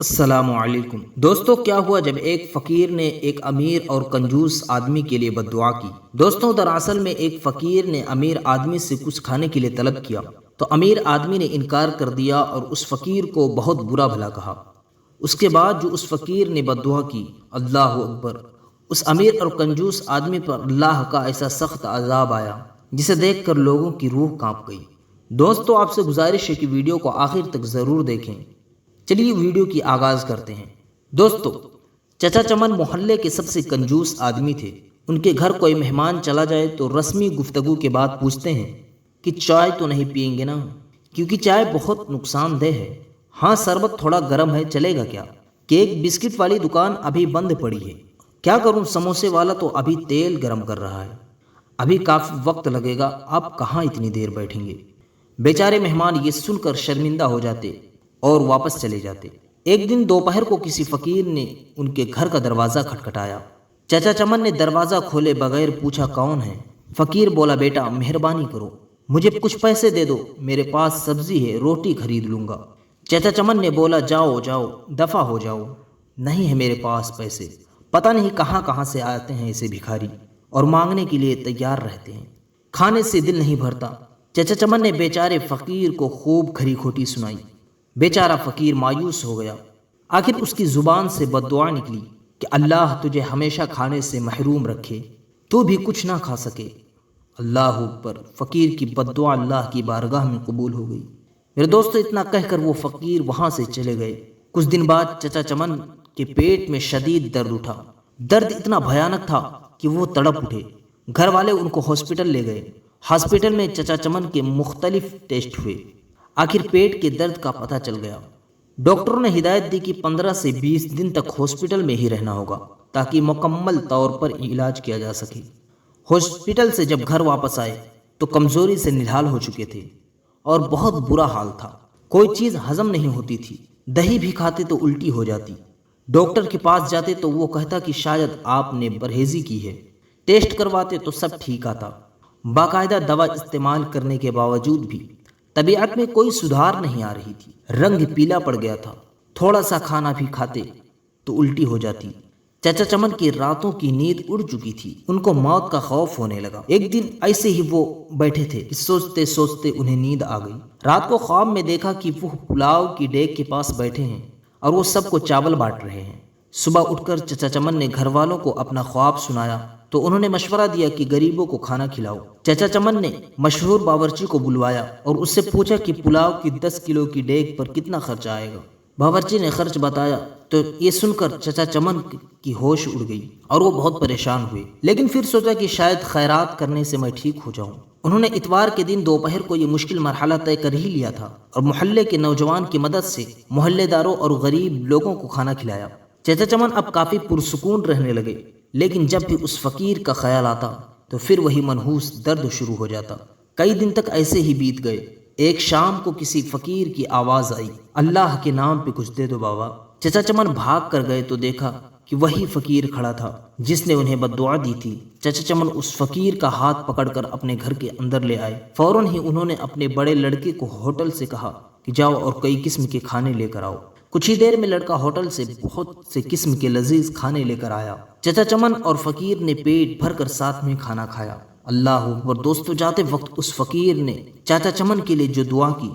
السلام علیکم دوستو، کیا ہوا جب ایک فقیر نے ایک امیر اور کنجوس آدمی کے لیے بد دعا کی۔ دوستو، دراصل میں ایک فقیر نے امیر آدمی سے کچھ کھانے کے لیے طلب کیا تو امیر آدمی نے انکار کر دیا اور اس فقیر کو بہت برا بھلا کہا۔ اس کے بعد جو اس فقیر نے بد دعا کی، اللہ اکبر، اس امیر اور کنجوس آدمی پر اللہ کا ایسا سخت عذاب آیا جسے دیکھ کر لوگوں کی روح کانپ گئی۔ دوستو، آپ سے گزارش ہے کہ ویڈیو کو آخر تک ضرور دیکھیں۔ چلیے ویڈیو کی آغاز کرتے ہیں۔ دوستو، چچا چمن محلے کے سب سے کنجوس آدمی تھے۔ ان کے گھر کوئی مہمان چلا جائے تو رسمی گفتگو کے بعد پوچھتے ہیں کہ چائے تو نہیں پئیں گے نا، کیونکہ چائے بہت نقصان دہ ہے۔ ہاں، شربت تھوڑا گرم ہے، چلے گا کیا؟ کیک بسکٹ والی دکان ابھی بند پڑی ہے، کیا کروں؟ سموسے والا تو ابھی تیل گرم کر رہا ہے، ابھی کافی وقت لگے گا، آپ کہاں اتنی دیر بیٹھیں گے؟ بیچارے مہمان یہ سن کر شرمندہ ہو جاتے اور واپس چلے جاتے۔ ایک دن دوپہر کو کسی فقیر نے ان کے گھر کا دروازہ کھٹکھٹایا۔ چچا چمن نے دروازہ کھولے بغیر پوچھا کون ہے۔ فقیر بولا، بیٹا مہربانی کرو، مجھے کچھ پیسے دے دو، میرے پاس سبزی ہے، روٹی خرید لوں گا۔ چچا چمن نے بولا، جاؤ جاؤ، دفع ہو جاؤ، نہیں ہے میرے پاس پیسے، پتہ نہیں کہاں کہاں سے آتے ہیں ایسے بھکاری اور مانگنے کے لیے تیار رہتے ہیں، کھانے سے دل نہیں بھرتا۔ چچا چمن نے بیچارے فقیر کو خوب کھری کھوٹی سنائی۔ بیچارہ فقیر مایوس ہو گیا۔ آخر اس کی زبان سے بد دعا نکلی کہ اللہ تجھے ہمیشہ کھانے سے محروم رکھے، تو بھی کچھ نہ کھا سکے۔ اللہ اکبر، فقیر کی بد دعا اللہ کی بارگاہ میں قبول ہو گئی۔ میرے دوستو، اتنا کہہ کر وہ فقیر وہاں سے چلے گئے۔ کچھ دن بعد چچا چمن کے پیٹ میں شدید درد اٹھا۔ درد اتنا بھیانک تھا کہ وہ تڑپ اٹھے۔ گھر والے ان کو ہاسپٹل لے گئے۔ ہاسپٹل میں چچا چمن کے مختلف ٹیسٹ ہوئے۔ آخر پیٹ کے درد کا پتہ چل گیا۔ ڈاکٹروں نے ہدایت دی کہ 15 سے 20 دن تک ہاسپٹل میں ہی رہنا ہوگا تاکہ مکمل طور پر علاج کیا جا سکے۔ ہاسپٹل سے جب گھر واپس آئے تو کمزوری سے نڈھال ہو چکے تھے اور بہت برا حال تھا۔ کوئی چیز ہضم نہیں ہوتی تھی، دہی بھی کھاتے تو الٹی ہو جاتی۔ ڈاکٹر کے پاس جاتے تو وہ کہتا کہ شاید آپ نے پرہیزی کی ہے۔ ٹیسٹ کرواتے تو سب ٹھیک آتا۔ باقاعدہ دوا استعمال کرنے کے باوجود بھی طبیعت میں کوئی سدھار نہیں آ رہی تھی۔ رنگ پیلا پڑ گیا تھا، تھوڑا سا کھانا بھی کھاتے تو الٹی ہو جاتی۔ چچا چمن کی راتوں کی نیند اڑ چکی تھی، ان کو موت کا خوف ہونے لگا۔ ایک دن ایسے ہی وہ بیٹھے تھے کہ سوچتے سوچتے انہیں نیند آ گئی۔ رات کو خواب میں دیکھا کہ وہ پلاؤ کی دیگ کے پاس بیٹھے ہیں اور وہ سب کو چاول بانٹ رہے ہیں۔ صبح اٹھ کر چچا چمن نے گھر والوں کو اپنا خواب سنایا تو انہوں نے مشورہ دیا کہ غریبوں کو کھانا کھلاؤ۔ چچا چمن نے مشہور باورچی کو بلوایا اور اس سے پوچھا کہ پلاؤ کی 10 کلو کی دیگ پر کتنا خرچ آئے گا۔ باورچی نے خرچ بتایا تو یہ سن کر چچا چمن کی ہوش اڑ گئی اور وہ بہت پریشان ہوئے، لیکن پھر سوچا کہ شاید خیرات کرنے سے میں ٹھیک ہو جاؤں۔ انہوں نے اتوار کے دن دوپہر کو یہ مشکل مرحلہ طے کر ہی لیا تھا اور محلے کے نوجوان کی مدد سے محلے داروں اور غریب لوگوں کو کھانا کھلایا۔ چچا چمن اب کافی پرسکون رہنے لگے، لیکن جب بھی اس فقیر کا خیال آتا تو پھر وہی منحوس درد شروع ہو جاتا۔ کئی دن تک ایسے ہی بیت گئے۔ ایک شام کو کسی فقیر کی آواز آئی، اللہ کے نام پہ کچھ دے دو بابا۔ چچا چمن بھاگ کر گئے تو دیکھا کہ وہی فقیر کھڑا تھا جس نے انہیں بد دعا دی تھی۔ چچا چمن اس فقیر کا ہاتھ پکڑ کر اپنے گھر کے اندر لے آئے۔ فوراً ہی انہوں نے اپنے بڑے لڑکے کو ہوٹل سے کہا کہ جاؤ اور کئی قسم کے کھانے لے کر آؤ۔ کچھ ہی دیر میں لڑکا ہوٹل سے بہت سے قسم کے لذیذ کھانے لے کر آیا۔ چچا چمن اور فقیر نے پیٹ بھر کر ساتھ میں کھانا کھایا۔ اللہ اکبر، دوستو، جاتے وقت اس فقیر نے چچا چمن کے لیے جو دعا کی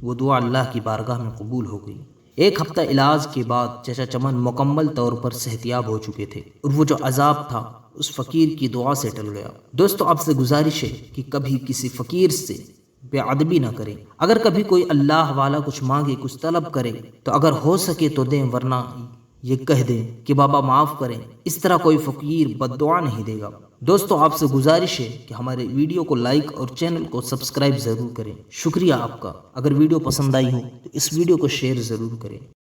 وہ دعا اللہ کی بارگاہ میں قبول ہو گئی۔ ایک ہفتہ علاج کے بعد چچا چمن مکمل طور پر صحتیاب ہو چکے تھے اور وہ جو عذاب تھا اس فقیر کی دعا سے ٹل گیا۔ دوستو، آپ سے گزارش ہے کہ کبھی کسی فقیر سے بے ادبی نہ کریں۔ اگر کبھی کوئی اللہ والا کچھ مانگے، کچھ طلب کرے تو اگر ہو سکے تو دیں، ورنہ یہ کہہ دیں کہ بابا معاف کریں۔ اس طرح کوئی فقیر بد دعا نہیں دے گا۔ دوستو، آپ سے گزارش ہے کہ ہمارے ویڈیو کو لائک اور چینل کو سبسکرائب ضرور کریں۔ شکریہ آپ کا۔ اگر ویڈیو پسند آئی ہو تو اس ویڈیو کو شیئر ضرور کریں۔